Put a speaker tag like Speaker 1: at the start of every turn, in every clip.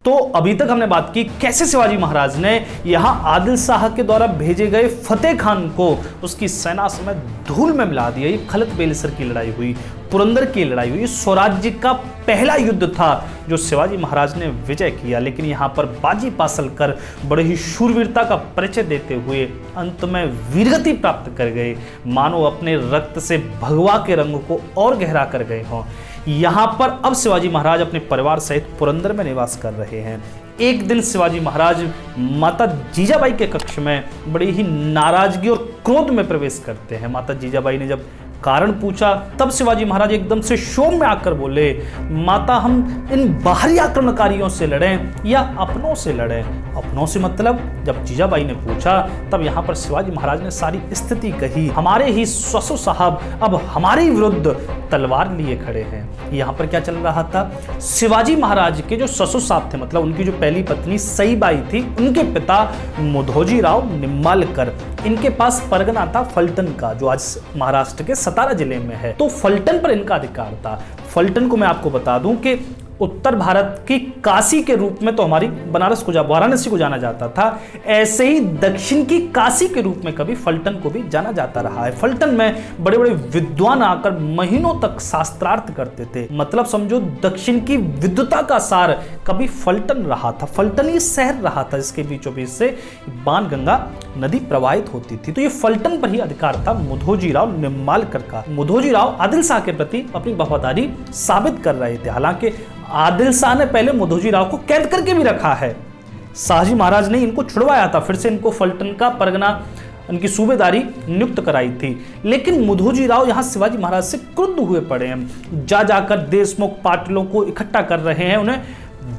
Speaker 1: तो अभी तक हमने बात की कैसे शिवाजी महाराज ने यहाँ आदिल शाह के द्वारा भेजे गए फतेह खान को उसकी सेना समेत धूल में मिला दिया। ये खलत बेलसर की लड़ाई हुई, पुरंदर की लड़ाई हुई, स्वराज्य का पहला युद्ध था जो शिवाजी महाराज ने विजय किया। लेकिन यहाँ पर बाजी पासल कर बड़े ही शूरवीरता का परिचय देते हुए अंत में वीरगति प्राप्त कर गए, मानो अपने रक्त से भगवा के रंग को और गहरा कर गए हों। यहाँ पर अब शिवाजी महाराज अपने परिवार सहित पुरंदर में निवास कर रहे हैं। एक दिन शिवाजी महाराज माता जीजाबाई के कक्ष में बड़ी ही नाराजगी और क्रोध में प्रवेश करते हैं। माता जीजाबाई ने जब कारण पूछा तब शिवाजी महाराज एकदम से शोम में आकर बोले, माता हम इन बाहरी आक्रमणकारियों से लड़ें या अपनों से लड़ें? अपनों से मतलब? जब जीजाबाई ने पूछा तब यहाँ पर शिवाजी महाराज ने सारी स्थिति कही। हमारे ही ससुर साहब अब हमारे विरुद्ध तलवार लिए खड़े हैं। यहाँ पर क्या चल रहा था? शिवाजी महाराज के जो ससुर साहब थे, मतलब उनकी जो पहली पत्नी सईबाई थी, उनके पिता मुधोजी राव निम्बालकर, इनके पास परगना था फलटन का, जो आज महाराष्ट्र के सतारा जिले में है। तो फलटन पर इनका अधिकार था। फलटन को मैं आपको बता दूं कि उत्तर भारत की काशी के रूप में तो हमारी बनारस को वाराणसी को जाना जाता था, ऐसे ही दक्षिण की काशी के रूप में कभी फलटन को भी जाना जाता रहा है। फलटन में बड़े बड़े विद्वान आकर महीनों तक शास्त्रार्थ करते थे। मतलब समझो दक्षिण की विद्वता का सार कभी फलटन रहा था। फलटन ये शहर रहा था जिसके बीचों बीच से बाणगंगा नदी प्रवाहित होती थी। तो ये फलटन पर ही अधिकार था मुधोजी राव निम्बालकर का। मुधोजी राव आदिल शाह के प्रति अपनी वफादारी साबित कर रहे थे। हालांकि आदिल शाह ने पहले मुधोजी राव को कैद करके भी रखा है। शाहजी महाराज ने इनको छुड़वाया था, फिर से इनको फलटन का परगना, उनकी सूबेदारी नियुक्त कराई थी। लेकिन मुधोजी राव यहाँ शिवाजी महाराज से क्रुद्ध हुए पड़े हैं। जाकर देशमुख पाटिलों को इकट्ठा कर रहे हैं, उन्हें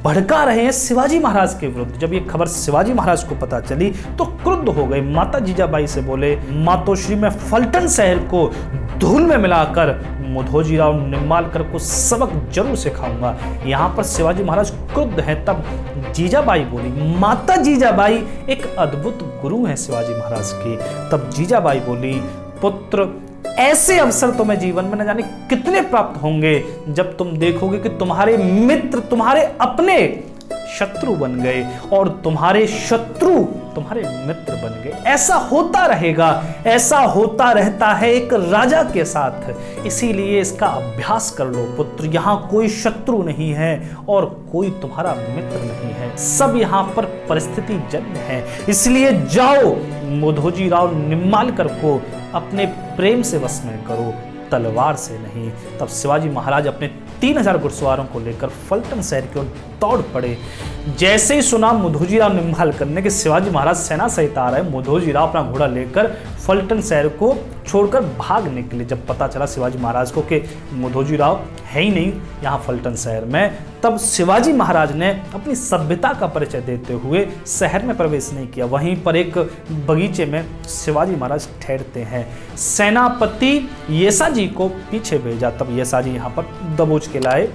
Speaker 1: भड़का रहे हैं शिवाजी महाराज के विरुद्ध। जब ये खबर शिवाजी महाराज को पता चली तो क्रुद्ध हो गए। माता जीजाबाई से बोले, मातोश्री मैं फलटन शहर को धूल में मिलाकर मुधोजी राव निम्बालकर को सबक जरूर सिखाऊंगा। यहाँ पर शिवाजी महाराज क्रुद्ध हैं। तब जीजाबाई बोली, माता जीजाबाई एक अद्भुत गुरु हैं शिवाजी महाराज की। तब जीजाबाई बोली, पुत्र ऐसे अवसर तुम्हें जीवन में न जाने कितने प्राप्त होंगे जब तुम देखोगे कि तुम्हारे मित्र तुम्हारे अपने शत्रु बन गए और तुम्हारे शत्रु तुम्हारे मित्र बन गए। ऐसा होता रहेगा, ऐसा होता रहता है एक राजा के साथ। इसीलिए इसका अभ्यास कर लो पुत्र। यहाँ कोई शत्रु नहीं है और कोई तुम्हारा मित्र नहीं है, सब यहाँ पर परिस्थिति जन्य है। इसलिए जाओ मुधोजी राव निम्बालकर को अपने प्रेम से वश में करो, तलवार से नहीं। तब शिवाजी महाराज अपने 3000 घुड़सवारों को लेकर फलटन शहर की ओर दौड़ पड़े। जैसे ही सुना मुधोजी राव निम्बालकर ने कि शिवाजी महाराज सेना सहित आ रहे, मुधोजी राव अपना घोड़ा लेकर फलटन शहर को छोड़कर भाग निकले। जब पता चला शिवाजी महाराज को कि मुधोजी राव है ही नहीं यहाँ फलटन शहर में, तब शिवाजी महाराज ने अपनी सभ्यता का परिचय देते हुए शहर में प्रवेश नहीं किया। वहीं पर एक बगीचे में शिवाजी महाराज ठहरते हैं। सेनापति येसाजी को पीछे भेजा। तब येसाजी यहाँ पर दबोच के लाए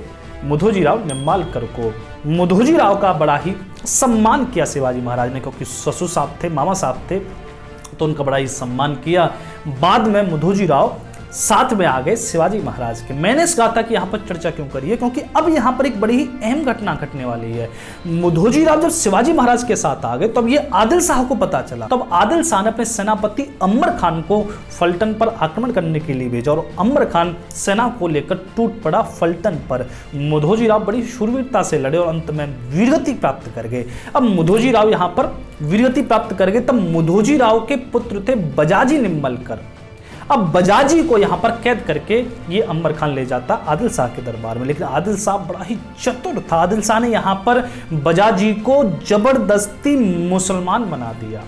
Speaker 1: मुधोजी राव निम्बालकर को। मुधोजी राव का बड़ा ही सम्मान किया शिवाजी महाराज ने, क्योंकि ससुर साहब थे, मामा साहब थे, तो उनका बड़ा ही सम्मान किया। बाद में मुधोजी राव साथ में आ गए शिवाजी महाराज के। मैंने इस गाथा की यहाँ पर चर्चा क्यों करी है, क्योंकि अब यहाँ पर एक बड़ी ही अहम घटना घटने वाली है। मुधोजी राव जब शिवाजी महाराज के साथ आ गए तब ये आदिल शाह को पता चला। तब आदिल शाह ने अपने सेनापति अम्बर खान को फलटन पर आक्रमण करने के लिए भेजा और अम्बर खान सेना को लेकर टूट पड़ा फलटन पर। मुधोजी राव बड़ी शूरवीरता से लड़े और अंत में वीरगति प्राप्त कर गए। अब मुधोजी राव यहाँ पर वीरगति प्राप्त कर गए। तब मुधोजी राव के पुत्र थे बजाजी निम्बालकर। अब बजाजी को यहाँ पर कैद करके ये अम्बर खान ले जाता आदिल शाह के दरबार में। लेकिन आदिल शाह बड़ा ही चतुर था। आदिल शाह ने यहाँ पर बजाजी को जबरदस्ती मुसलमान बना दिया,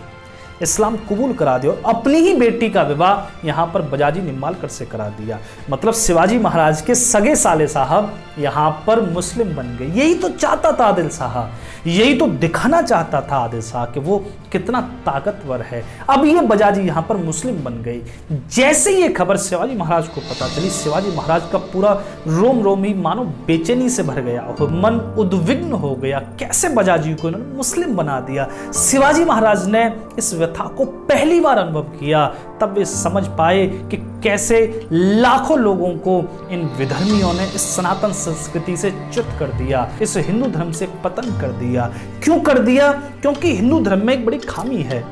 Speaker 1: इस्लाम कबूल करा दिया और अपनी ही बेटी का विवाह यहाँ पर बजाजी निम्बालकर से करा दिया। मतलब शिवाजी महाराज के सगे साले साहब यहाँ पर मुस्लिम बन गए। यही तो चाहता था आदिल शाह, यही तो दिखाना चाहता था आदिल शाह कि वो कितना ताकतवर है। अब ये बजाजी यहाँ पर मुस्लिम बन गई। जैसे ये खबर शिवाजी महाराज को पता चली, शिवाजी महाराज का पूरा रोम रोम ही मानो बेचैनी से भर गया, मन उद्विग्न हो गया। कैसे बजाजी को इन्होंने मुस्लिम बना दिया। शिवाजी महाराज ने इस व्यथा को पहली बार अनुभव किया तब वे समझ पाए कि कैसे लाखों लोगों को इन विधर्मियों ने इस सनातन संस्कृति से च्युत कर दिया, इस हिंदू धर्म से पतन कर दिया। क्यों कर दिया? क्योंकि हिंदू धर्म में एक बड़ी खामी है,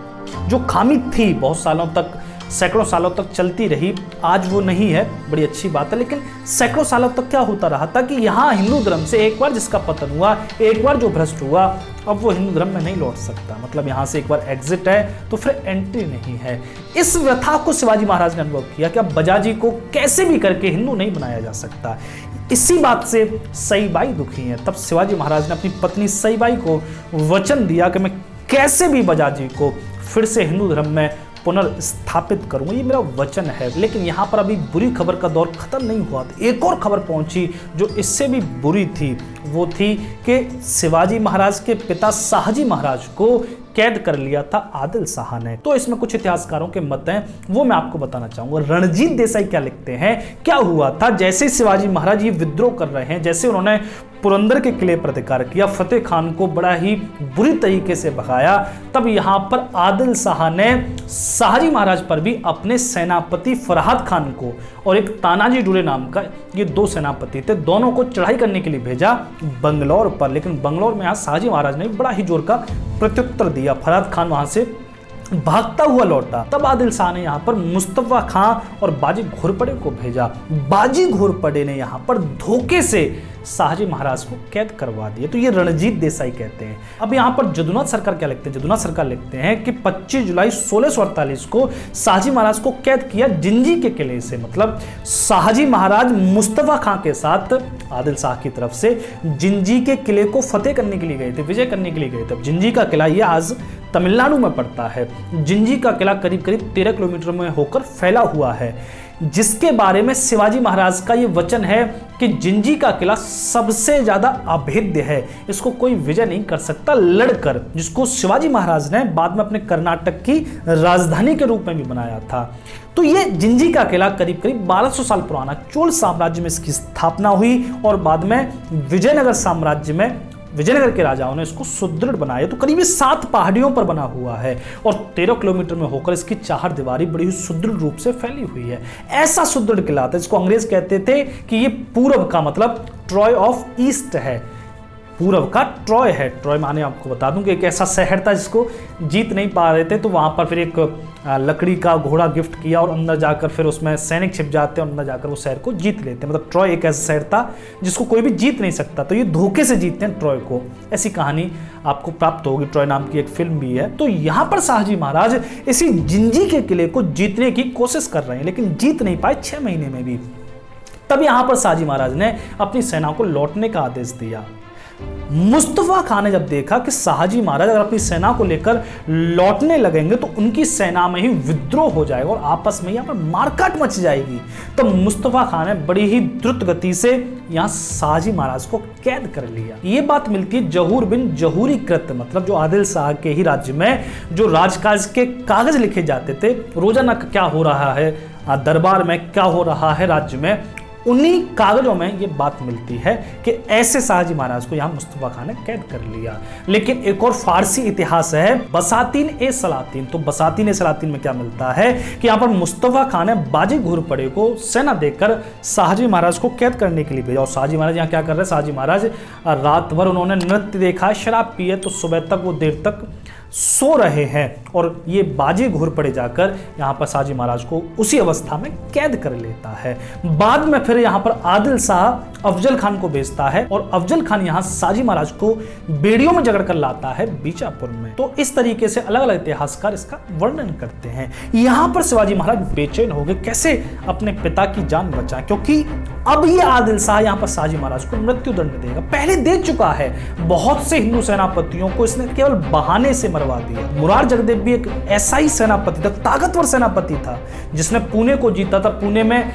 Speaker 1: जो खामी थी बहुत सालों तक, सैकड़ों सालों तक चलती रही, आज वो नहीं है, बड़ी अच्छी बात है, लेकिन सैकड़ों सालों तक क्या होता रहा था कि यहाँ हिंदू धर्म से एक बार जिसका पतन हुआ, एक बार जो भ्रष्ट हुआ, अब वो हिंदू धर्म में नहीं लौट सकता। मतलब यहाँ से एक बार एग्जिट है तो फिर एंट्री नहीं है। इस व्यथा को शिवाजी महाराज ने अनुभव किया कि अब बजाजी को कैसे भी करके हिंदू नहीं बनाया जा सकता। इसी बात से सईबाई दुखी है। तब शिवाजी महाराज ने अपनी पत्नी सईबाई को वचन दिया कि मैं कैसे भी बजाजी को फिर से हिंदू धर्म में पुनर्स्थापित करूंगा, ये मेरा वचन है। लेकिन यहाँ पर अभी बुरी खबर का दौर खत्म नहीं हुआ था। एक और खबर पहुंची जो इससे भी बुरी थी, वो थी कि शिवाजी महाराज के पिता शाहजी महाराज को कैद कर लिया था आदिल शाह ने। तो इसमें कुछ इतिहासकारों के मत हैं, वो मैं आपको बताना चाहूंगा। रणजीत देसाई क्या लिखते हैं, क्या हुआ था जैसे शिवाजी महाराज ये विद्रोह कर रहे हैं, जैसे उन्होंने पुरंदर के किले पर अधिकार किया, फतेह खान को बड़ा ही बुरी तरीके से भगाया, तब यहाँ पर आदिल शाह ने शाहजी महाराज पर भी अपने सेनापति फरहाद खान को और एक तानाजी डुले नाम का, ये दो सेनापति थे, दोनों को चढ़ाई करने के लिए भेजा बंगलौर पर। लेकिन बंगलौर में यहाँ शाहजी महाराज ने बड़ा ही जोर का प्रत्युत्तर दिया, फरहाद खान वहां से भागता हुआ लौटा। तब आदिल शाह ने यहाँ पर मुस्तफा खां और बाजी घोरपड़े को भेजा। बाजी घोरपड़े ने यहाँ पर धोखे से शाहजी महाराज को कैद करवा दिया। तो ये रणजीत देसाई कहते हैं। अब यहाँ पर जदुनाथ सरकार क्या लिखते हैं? जदुनाथ सरकार लिखते हैं कि 25 जुलाई 1648 को शाहजी महाराज को कैद किया जिंजी के किले से। मतलब शाहजी महाराज मुस्तफा खां के साथ आदिल शाह की तरफ से जिंजी के किले को फतेह करने के लिए गए थे, विजय करने के लिए गए थे। जिंजी का किला ये आज तमिलनाडु में पड़ता है। जिंजी का किला करीब करीब 13 किलोमीटर में होकर फैला हुआ है, जिसके बारे में शिवाजी महाराज का ये वचन है कि जिंजी का किला सबसे ज्यादा अभेद्य है, इसको कोई विजय नहीं कर सकता लड़कर, जिसको शिवाजी महाराज ने बाद में अपने कर्नाटक की राजधानी के रूप में भी बनाया था। तो ये जिंजी का किला करीब करीब 1200 साल पुराना, चोल साम्राज्य में इसकी स्थापना हुई और बाद में विजयनगर साम्राज्य में विजयनगर के राजाओं ने इसको सुदृढ़ बनाया। तो करीब 7 पहाड़ियों पर बना हुआ है और 13 किलोमीटर में होकर इसकी चार दीवारी बड़ी ही सुदृढ़ रूप से फैली हुई है। ऐसा सुदृढ़ किला था, इसको अंग्रेज कहते थे कि ये पूर्व का, मतलब ट्रॉय ऑफ ईस्ट है, पूर्व का ट्रॉय है। ट्रॉय माने आपको बता दूं कि एक ऐसा शहर था जिसको जीत नहीं पा रहे थे, तो वहां पर फिर एक लकड़ी का घोड़ा गिफ्ट किया और अंदर जाकर फिर उसमें सैनिक छिप जाते हैं और अंदर जाकर वो शहर को जीत लेते हैं। मतलब ट्रॉय एक ऐसा शहर था जिसको कोई भी जीत नहीं सकता, तो ये धोखे से जीतते हैं ट्रॉय को। ऐसी कहानी आपको प्राप्त होगी, ट्रॉय नाम की एक फिल्म भी है। तो यहाँ पर शाहजी महाराज इसी जिंजी के किले को जीतने की कोशिश कर रहे हैं, लेकिन जीत नहीं पाए 6 महीने में भी। तब यहाँ पर शाहजी महाराज ने अपनी सेना को लौटने का आदेश दिया। मुस्तफा खान ने जब देखा कि शाहजी महाराज अगर अपनी सेना को लेकर लौटने लगेंगे तो उनकी सेना में ही विद्रोह हो जाएगा और आपस में यहाँ पर मारकाट मच जाएगी, तो मुस्तफा खान ने बड़ी ही द्रुत गति से यहाँ शाहजी महाराज को कैद कर लिया। ये बात मिलती है जहूर बिन जहूरी कृत, मतलब जो आदिल शाह के ही राज्य में जो राजकाज के कागज लिखे जाते थे, रोजाना क्या हो रहा है दरबार में, क्या हो रहा है राज्य में, उन्हीं कागजों में ये बात मिलती है कि ऐसे शाहजी महाराज को यहाँ मुस्तफा खान ने कैद कर लिया। लेकिन एक और फारसी इतिहास है बसातीन ए सलातीन। तो बसातीन ए सलातीन में क्या मिलता है कि यहाँ पर मुस्तफा खान ने बाजी घोरपड़े को सेना देकर शाहजी महाराज को कैद करने के लिए भेजा। और शाहजी महाराज यहाँ क्या कर रहे हैं? शाहजी महाराज रात भर उन्होंने नृत्य देखा, शराब पिए, तो सुबह तक वो देर तक सो रहे हैं और ये बाजी घोरपड़े जाकर यहाँ पर शाहजी महाराज को उसी अवस्था में कैद कर लेता है। बाद में फिर यहाँ पर आदिल शाह अफजल खान को भेजता है और अफजल खान यहाँ शाहजी महाराज को बेड़ियों में जकड़ कर लाता है बीजापुर में। तो इस तरीके से अलग अलग इतिहासकार इसका वर्णन करते हैं। यहाँ पर शिवाजी महाराज बेचैन हो गए, कैसे अपने पिता की जान बचाएं, क्योंकि अब ये आदिल शाह यहाँ पर शाहजी महाराज को मृत्यु दंड देगा। पहले दे चुका है, बहुत से हिंदू सेनापतियों को इसने केवल बहाने से मरवा दिया। मुरार जगदेव भी एक ऐसा ही सेनापति था, ताकतवर सेनापति था, जिसने पुणे को जीता था, पुणे में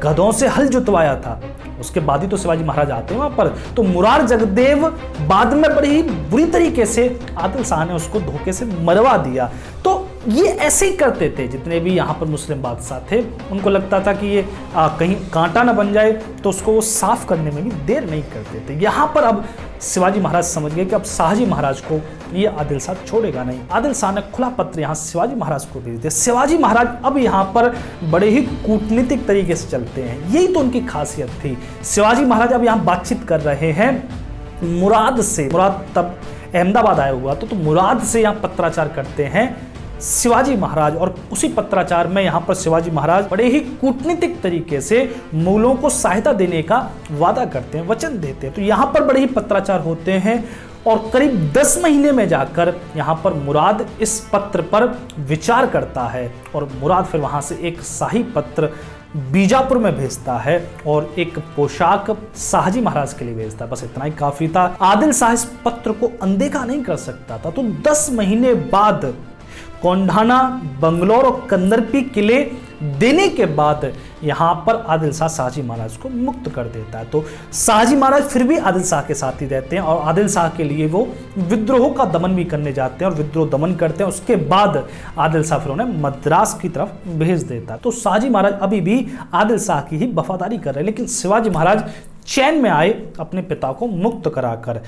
Speaker 1: गधों से हल जुतवाया था। उसके बाद ही तो शिवाजी महाराज आते हैं वहां पर। तो मुरार जगदेव बाद में बड़ी बुरी तरीके से आदिल शाह ने उसको धोखे से मरवा दिया। तो ये ऐसे ही करते थे, जितने भी यहाँ पर मुस्लिम बादशाह थे उनको लगता था कि ये कहीं कांटा ना बन जाए, तो उसको वो साफ करने में भी देर नहीं करते थे। यहाँ पर अब शिवाजी महाराज समझ गए कि अब शाहजी महाराज को ये आदिल शाह छोड़ेगा नहीं। आदिल शाह ने खुला पत्र यहाँ शिवाजी महाराज को भेज दिया। शिवाजी महाराज अब यहाँ पर बड़े ही कूटनीतिक तरीके से चलते हैं, यही तो उनकी खासियत थी। शिवाजी महाराज अब यहाँ बातचीत कर रहे हैं मुराद से। मुराद तब अहमदाबाद आया हुआ तो मुराद से यहाँ पत्राचार करते हैं शिवाजी महाराज, और उसी पत्राचार में यहाँ पर शिवाजी महाराज बड़े ही कूटनीतिक तरीके से मुगलों को सहायता देने का वादा करते हैं, वचन देते हैं। तो यहाँ पर बड़े ही पत्राचार होते हैं और करीब 10 महीने में जाकर यहाँ पर मुराद इस पत्र पर विचार करता है, और मुराद फिर वहाँ से एक शाही पत्र बीजापुर में भेजता है और एक पोशाक शाहजी महाराज के लिए भेजता है। बस इतना ही काफी था। आदिल शाह इस पत्र को अनदेखा नहीं कर सकता था। तो 10 महीने बाद कोंढाना, बंगलौर और कंदरपी किले देने के बाद यहाँ पर आदिल शाह शाहजी महाराज को मुक्त कर देता है। तो शाहजी महाराज फिर भी आदिल शाह के साथ ही रहते हैं और आदिल शाह के लिए वो विद्रोह का दमन भी करने जाते हैं और विद्रोह दमन करते हैं। उसके बाद आदिल शाह फिर उन्हें मद्रास की तरफ भेज देता है। तो शाहजी महाराज अभी भी आदिल शाह की ही वफादारी कर रहे हैं, लेकिन शिवाजी महाराज चैन में आए अपने पिता को मुक्त कराकर।